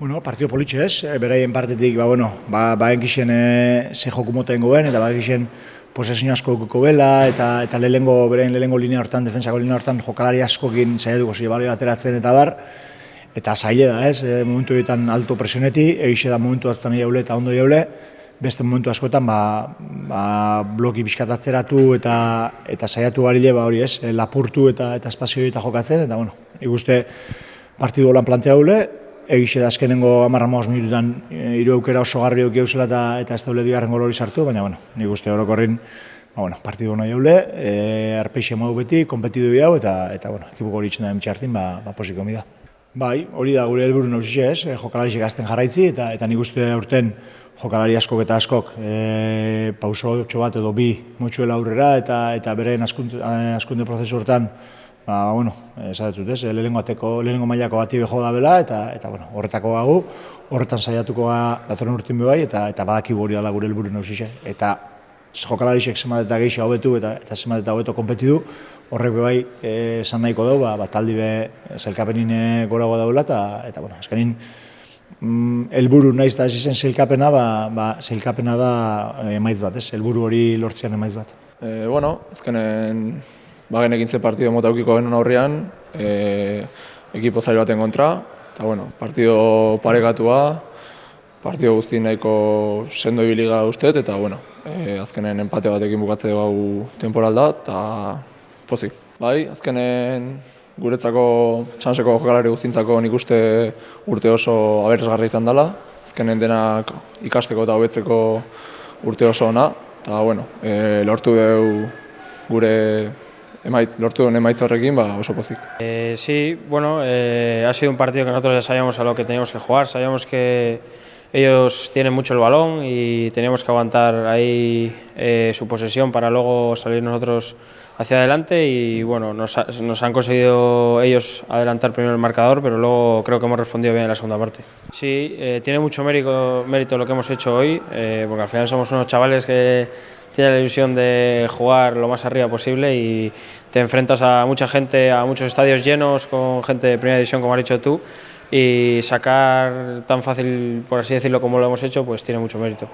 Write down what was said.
Bueno, partido politxe ez, beraien partetik, enkixen ze joku mota ingoen, eta enkixen posesio asko okuko bela, eta beraien lehenengo linea hortan, defensako linea hortan, jokalari askokin saiatuko zi balio ateratzen eta bar, eta zaile da ez, momentu horietan alto presioneti, egixe da momentu azutan jaule eta ondo jaule, beste momentu askotan bloki pixkat atzeratu eta saiatu garile hori ez, lapurtu eta espazio eta jokatzen, eta ikuste partidu holan plantea gule, egixe da azkenengo 10-15 minututan hiru aukera oso garbi auki eusela eta ez daule bigarren gol hori sartu, baina nik uste orokorrin partidu hona jaule, arpeixe modu beti, kompetidu hau eta ekipuko hori itxen da emitxartin, posiko mi da. Bai, hori da gure helburu nagusia ez, jokalariak azten jarraitzi eta nik uste urten jokalari askok eta askok pauso bat edo bi motxuela aurrera eta beren askunde prozesu hortan esatetut ez, lehenengo mailako bati beho da bela eta horretako gagu, horretan saiatuko datorren urtin bebai eta badakigu hori dela gure helburu nagusia. Eta jokalariak zemat eta gehiago hobetu eta zemat eta hobeto konpetidu, horrek bebai esan nahiko dugu, taldi be zelkapenin goragoa daula eta azkenin helburu naiz da ez izen zelkapena, zelkapena da emaitz bat, ez, helburu hori lortzean emaitz bat. Azkenen bagenekin ze partido mota aukiko genuen aurrean, ekipo zail baten kontra, eta partido parekatua, partido guzti nahiko sendo ibiliga ustet, eta azkenen empate batekin bukatze dugu temporalda, eta pozik. Bai, azkenen guretzako txanseko jokalari guztintzako nik uste urte oso aberasgarri izan dela, azkenen denak ikasteko eta hobetzeko urte oso ona, eta lortu dugu gure lortu duen emaitza horrekin, oso pozik. Sí, ha sido un partido que nosotros ya sabíamos a lo que teníamos que jugar, sabíamos que ellos tienen mucho el balón y teníamos que aguantar ahí su posesión para luego salir nosotros hacia adelante y nos han conseguido ellos adelantar primero el marcador, pero luego creo que hemos respondido bien en la segunda parte. Sí, tiene mucho mérito lo que hemos hecho hoy, porque al final somos unos chavales que tienen la ilusión de jugar lo más arriba posible y te enfrentas a mucha gente, a muchos estadios llenos, con gente de primera división, como has dicho tú, y sacar tan fácil, por así decirlo, como lo hemos hecho, pues tiene mucho mérito.